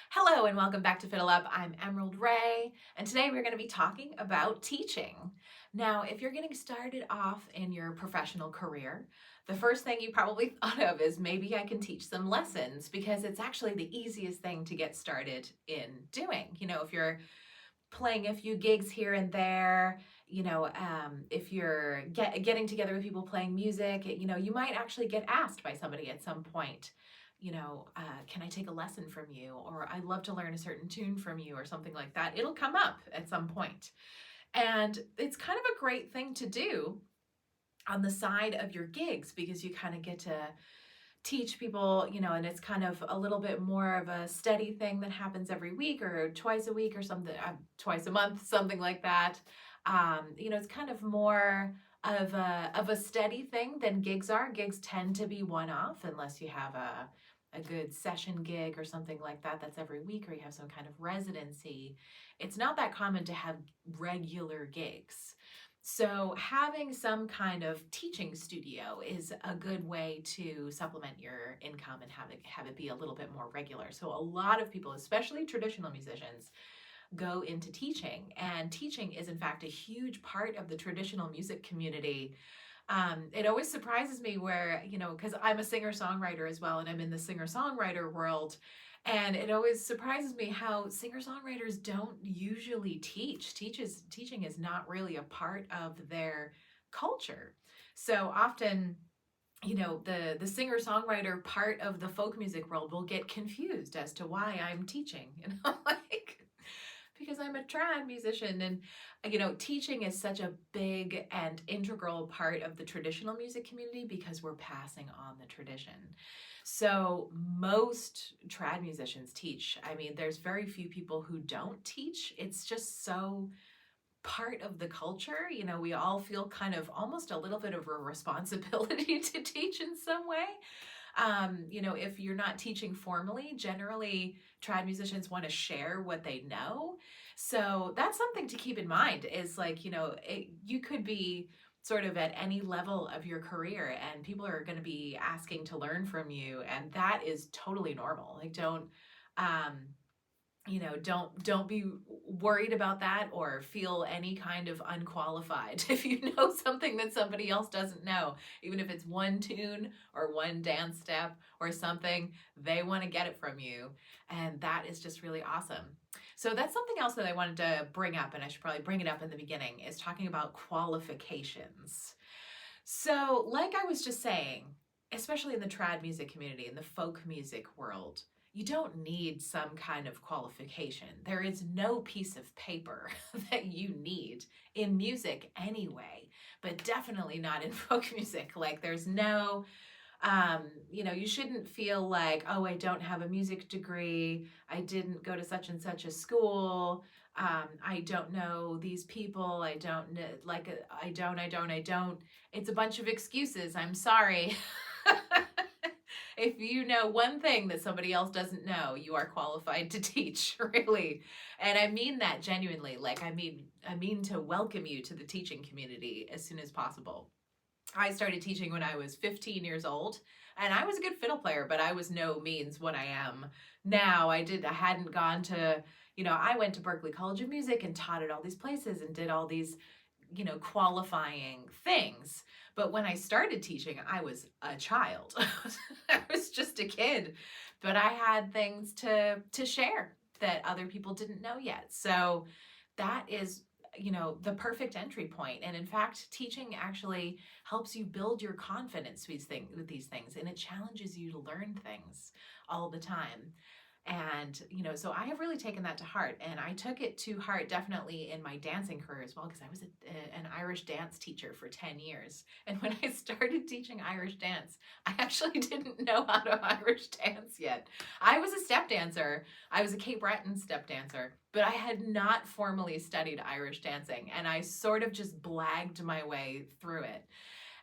Hello and welcome back to FiddleUP. I'm Emerald Ray, and today we're going to be talking about teaching. Now, if you're getting started off in your professional career, the first thing you probably thought of is maybe I can teach some lessons because it's actually the easiest thing to get started in doing. If you're playing a few gigs here and there, if you're getting together with people playing music, you might actually get asked by somebody at some point, can I take a lesson from you? Or I'd love to learn a certain tune from you or something like that. It'll come up at some point. And it's kind of a great thing to do on the side of your gigs because you kind of get to teach people, and it's kind of a little bit more of a steady thing that happens every week or twice a week or something, twice a month, something like that. It's kind of more of a steady thing than gigs are. Gigs tend to be one-off unless you have a good session gig or something like that that's every week, or you have some kind of residency. It's not that common to have regular gigs. So having some kind of teaching studio is a good way to supplement your income and have it be a little bit more regular. So a lot of people, especially traditional musicians, go into teaching, and teaching is in fact a huge part of the traditional music community. It always surprises me where, because I'm a singer-songwriter as well, and I'm in the singer-songwriter world, and it always surprises me how singer-songwriters don't usually teach. Teaching is not really a part of their culture. So often, the singer-songwriter part of the folk music world will get confused as to why I'm teaching, like, because I'm a trad musician. And teaching is such a big and integral part of the traditional music community because we're passing on the tradition. So most trad musicians teach. I mean, there's very few people who don't teach. It's just so part of the culture. We all feel kind of almost a little bit of a responsibility to teach in some way. If you're not teaching formally, generally trad musicians want to share what they know. So that's something to keep in mind is like, you could be sort of at any level of your career and people are going to be asking to learn from you. And that is totally normal. Like, don't be worried about that or feel any kind of unqualified if you know something that somebody else doesn't know. Even if it's one tune or one dance step or something, they want to get it from you. And that is just really awesome. So that's something else that I wanted to bring up, and I should probably bring it up in the beginning, is talking about qualifications. So like I was just saying, especially in the trad music community, in the folk music world, you don't need some kind of qualification. There is no piece of paper that you need in music anyway, but definitely not in folk music. Like there's no, you shouldn't feel like, oh, I don't have a music degree. I didn't go to such and such a school. I don't know these people. I don't know, like, I don't. It's a bunch of excuses. I'm sorry. If you know one thing that somebody else doesn't know, you are qualified to teach, really. And I mean that genuinely. Like, I mean to welcome you to the teaching community as soon as possible. I started teaching when I was 15 years old, and I was a good fiddle player, but I was no means what I am now. I hadn't gone to, I went to Berklee College of Music and taught at all these places and did all these, qualifying things. But when I started teaching, I was a child. I was just a kid, but I had things to share that other people didn't know yet. So that is, the perfect entry point. And in fact, teaching actually helps you build your confidence with these things, and it challenges you to learn things all the time. And, so I have really taken that to heart, and I took it to heart definitely in my dancing career as well, because I was an Irish dance teacher for 10 years. And when I started teaching Irish dance, I actually didn't know how to Irish dance yet. I was a step dancer. I was a Cape Breton step dancer, but I had not formally studied Irish dancing, and I sort of just blagged my way through it.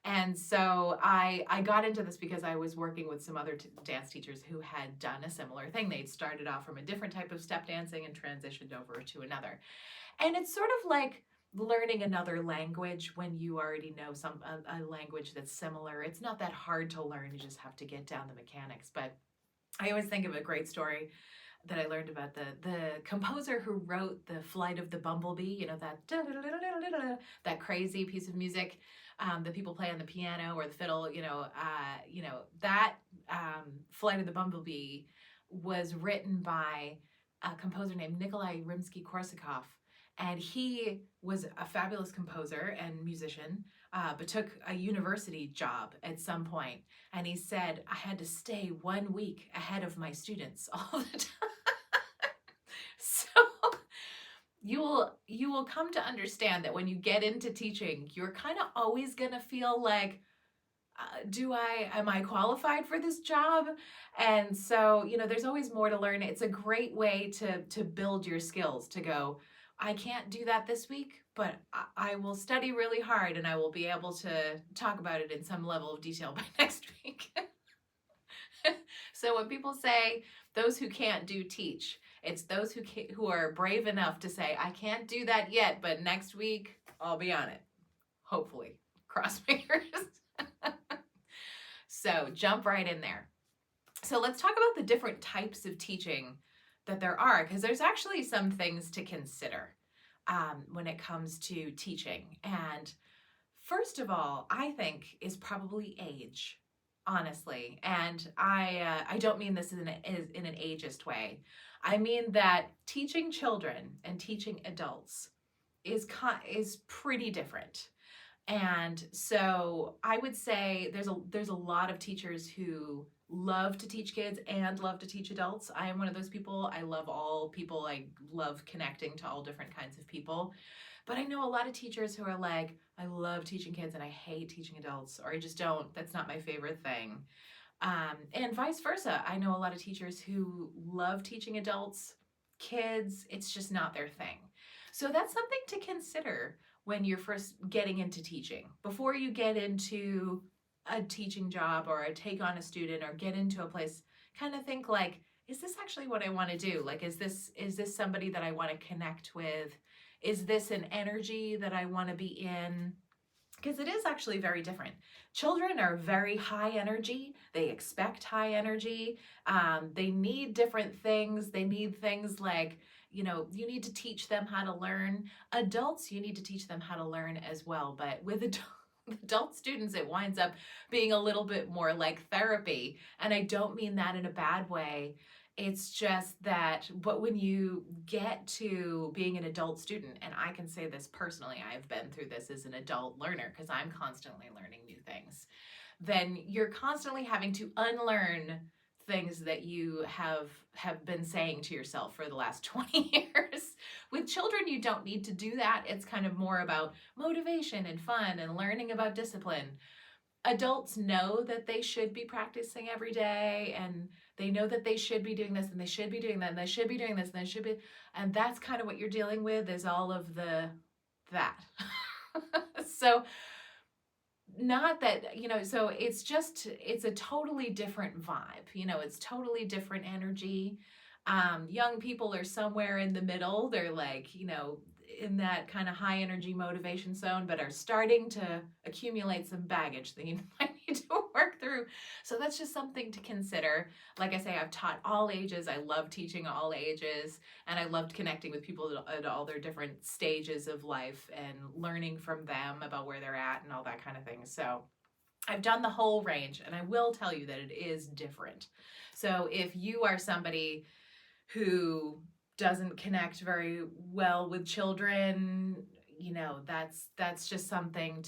And so I got into this because I was working with some other dance teachers who had done a similar thing. They'd started off from a different type of step dancing and transitioned over to another. And it's sort of like learning another language when you already know a language that's similar. It's not that hard to learn. You just have to get down the mechanics. But I always think of a great story that I learned about the composer who wrote the Flight of the Bumblebee, you know, that crazy piece of music that people play on the piano or the fiddle, that Flight of the Bumblebee was written by a composer named Nikolai Rimsky-Korsakov. And he was a fabulous composer and musician, but took a university job at some point. And he said, I had to stay 1 week ahead of my students all the time. So you will come to understand that when you get into teaching, you're kind of always going to feel like, am I qualified for this job? And so, there's always more to learn. It's a great way to build your skills, to go, I can't do that this week, but I will study really hard and I will be able to talk about it in some level of detail by next week. So when people say those who can't do teach, it's those who are brave enough to say, I can't do that yet, but next week I'll be on it. Hopefully. Cross fingers. So jump right in there. So let's talk about the different types of teaching that there are, because there's actually some things to consider when it comes to teaching. And first of all, I think is probably age, honestly. And I don't mean this in an ageist way. I mean that teaching children and teaching adults is pretty different. And so I would say there's a lot of teachers who love to teach kids and love to teach adults. I am one of those people. I love all people. I love connecting to all different kinds of people. But I know a lot of teachers who are like, I love teaching kids and I hate teaching adults, or I just don't, that's not my favorite thing. And vice versa. I know a lot of teachers who love teaching adults, kids, it's just not their thing. So that's something to consider when you're first getting into teaching. Before you get into a teaching job or take on a student or get into a place, kind of think like, is this actually what I want to do? Like, is this somebody that I want to connect with? Is this an energy that I want to be in? Because it is actually very different. Children are very high energy. They expect high energy. They need different things. They need things like, you need to teach them how to learn. Adults, you need to teach them how to learn as well. But with adult students, it winds up being a little bit more like therapy. And I don't mean that in a bad way. It's just that, but when you get to being an adult student, and I can say this personally, I've been through this as an adult learner because I'm constantly learning new things, then you're constantly having to unlearn things that you have been saying to yourself for the last 20 years. With children, you don't need to do that. It's kind of more about motivation and fun and learning about discipline. Adults know that they should be practicing every day, and they know that they should be doing this and they should be doing that and they should be doing this and they should be, and that's kind of what you're dealing with, is all of that. So not that, so it's a totally different vibe, it's totally different energy. Young people are somewhere in the middle. They're like, in that kind of high energy motivation zone, but are starting to accumulate some baggage that you might need to work through. So that's just something to consider. Like I say, I've taught all ages. I love teaching all ages, and I loved connecting with people at all their different stages of life and learning from them about where they're at and all that kind of thing. So I've done the whole range, and I will tell you that it is different. So if you are somebody who doesn't connect very well with children, that's just something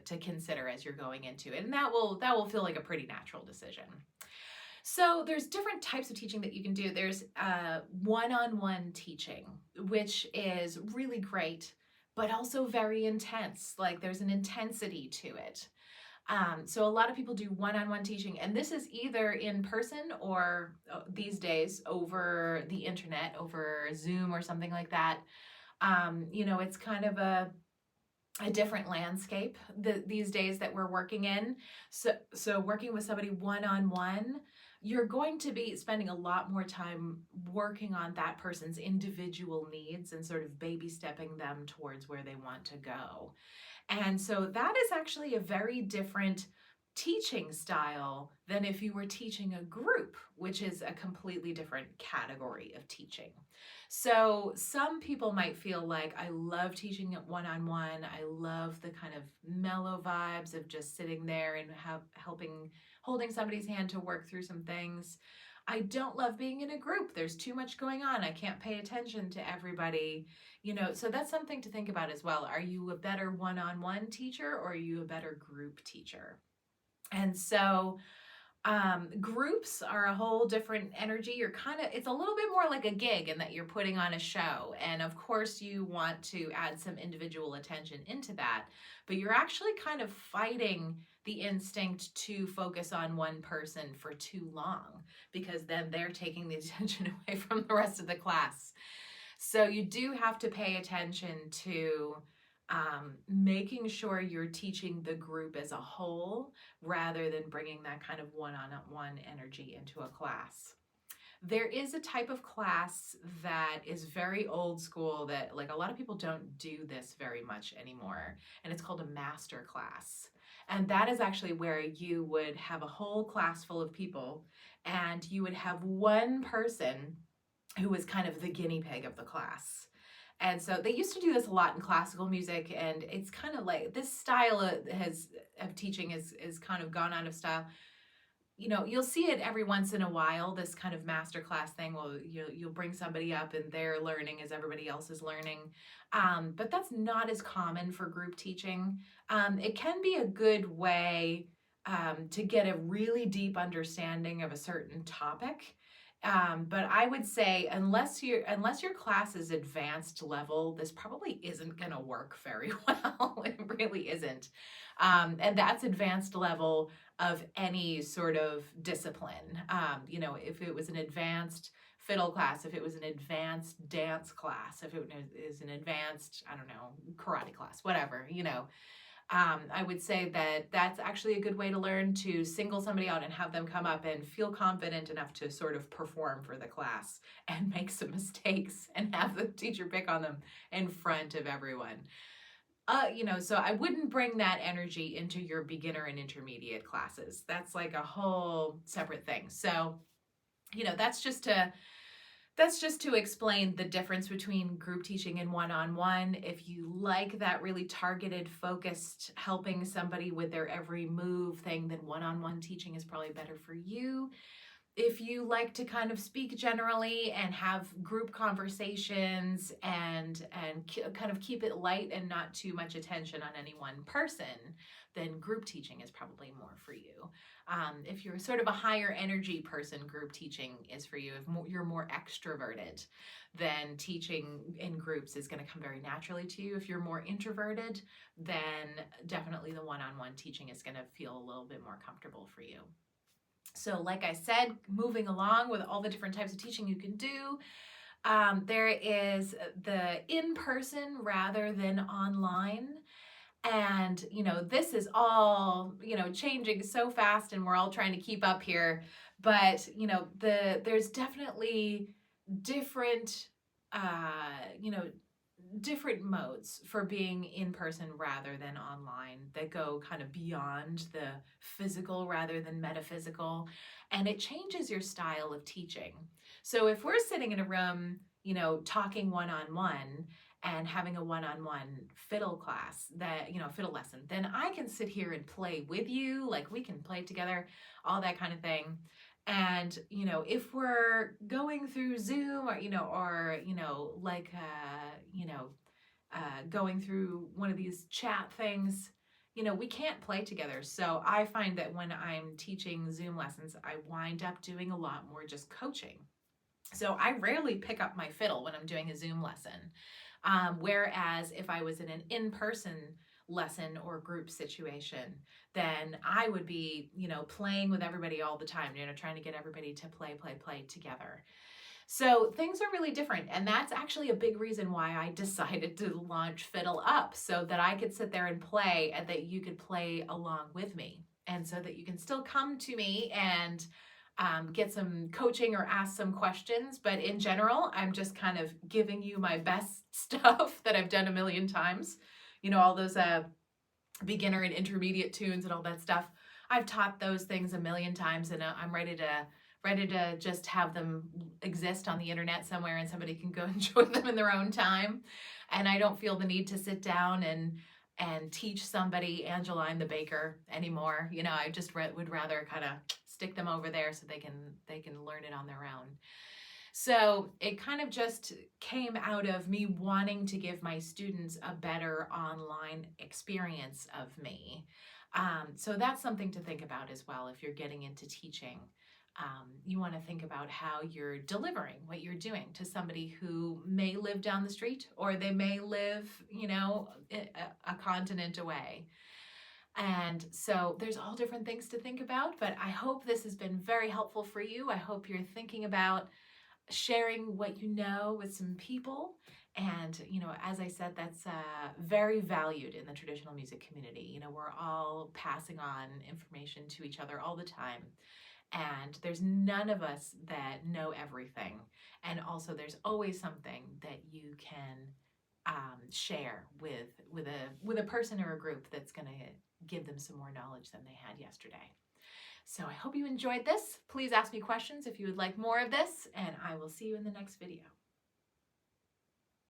to consider as you're going into it. And that will feel like a pretty natural decision. So there's different types of teaching that you can do. There's one-on-one teaching, which is really great, but also very intense. Like, there's an intensity to it. So a lot of people do one-on-one teaching, and this is either in person or these days over the internet, over Zoom or something like that. It's kind of a different landscape these days that we're working in. So working with somebody one-on-one, you're going to be spending a lot more time working on that person's individual needs and sort of baby stepping them towards where they want to go. And so that is actually a very different teaching style than if you were teaching a group, which is a completely different category of teaching. So some people might feel like, I love teaching it one-on-one. I love the kind of mellow vibes of just sitting there and holding somebody's hand to work through some things. I don't love being in a group. There's too much going on. I can't pay attention to everybody. So that's something to think about as well. Are you a better one-on-one teacher, or are you a better group teacher? And so groups are a whole different energy. It's a little bit more like a gig in that you're putting on a show. And of course you want to add some individual attention into that, but you're actually kind of fighting the instinct to focus on one person for too long, because then they're taking the attention away from the rest of the class. So you do have to pay attention to making sure you're teaching the group as a whole rather than bringing that kind of one-on-one energy into a class. There is a type of class that is very old school that, like, a lot of people don't do this very much anymore, and it's called a master class. And that is actually where you would have a whole class full of people, and you would have one person who was kind of the guinea pig of the class. And so they used to do this a lot in classical music, and it's kind of like this style of teaching is kind of gone out of style. You'll see it every once in a while, this kind of masterclass thing. Well, you'll bring somebody up and they're learning as everybody else is learning. But that's not as common for group teaching. It can be a good way to get a really deep understanding of a certain topic. But I would say unless your class is advanced level, this probably isn't going to work very well. It really isn't. And that's advanced level of any sort of discipline. If it was an advanced fiddle class, if it was an advanced dance class, if it is an advanced, I don't know, karate class, whatever, I would say that that's actually a good way to learn to single somebody out and have them come up and feel confident enough to sort of perform for the class and make some mistakes and have the teacher pick on them in front of everyone. So I wouldn't bring that energy into your beginner and intermediate classes. That's like a whole separate thing. So, that's just to explain the difference between group teaching and one-on-one. If you like that really targeted, focused, helping somebody with their every move thing, then one-on-one teaching is probably better for you. If you like to kind of speak generally and have group conversations and kind of keep it light and not too much attention on any one person, then group teaching is probably more for you. If you're sort of a higher energy person, group teaching is for you. If you're more extroverted, then teaching in groups is going to come very naturally to you. If you're more introverted, then definitely the one-on-one teaching is going to feel a little bit more comfortable for you. So like I said, moving along with all the different types of teaching you can do, there is the in-person rather than online. And, this is all, changing so fast, and we're all trying to keep up here. But, there's definitely different, different modes for being in person rather than online that go kind of beyond the physical rather than metaphysical, and it changes your style of teaching. So if we're sitting in a room, talking one-on-one and having a one-on-one fiddle class, fiddle lesson, then I can sit here and play with you, like we can play together, all that kind of thing. And, if we're going through Zoom or, going through one of these chat things, we can't play together. So I find that when I'm teaching Zoom lessons, I wind up doing a lot more just coaching. So I rarely pick up my fiddle when I'm doing a Zoom lesson. Whereas if I was in an in-person lesson or group situation, then I would be, playing with everybody all the time, trying to get everybody to play together. So things are really different, and that's actually a big reason why I decided to launch FiddleUP, so that I could sit there and play and that you could play along with me, and so that you can still come to me and get some coaching or ask some questions. But in general, I'm just kind of giving you my best stuff that I've done a million times. All those beginner and intermediate tunes and all that stuff. I've taught those things a million times, and I'm ready to just have them exist on the internet somewhere and somebody can go enjoy them in their own time. And I don't feel the need to sit down and teach somebody Angeline the baker anymore. You know, I just would rather kind of stick them over there so they can learn it on their own. So it kind of just came out of me wanting to give my students a better online experience of me. So that's something to think about as well if you're getting into teaching. You want to think about how you're delivering what you're doing to somebody who may live down the street, or they may live, you know, a continent away. And so there's all different things to think about, but I hope this has been very helpful for you. I hope you're thinking about sharing what you know with some people. And, you know, as I said, that's very valued in the traditional music community. You know, we're all passing on information to each other all the time. And there's none of us that know everything. And also there's always something that you can share with a person or a group that's going to give them some more knowledge than they had yesterday. So I hope you enjoyed this. Please ask me questions if you would like more of this, and I will see you in the next video.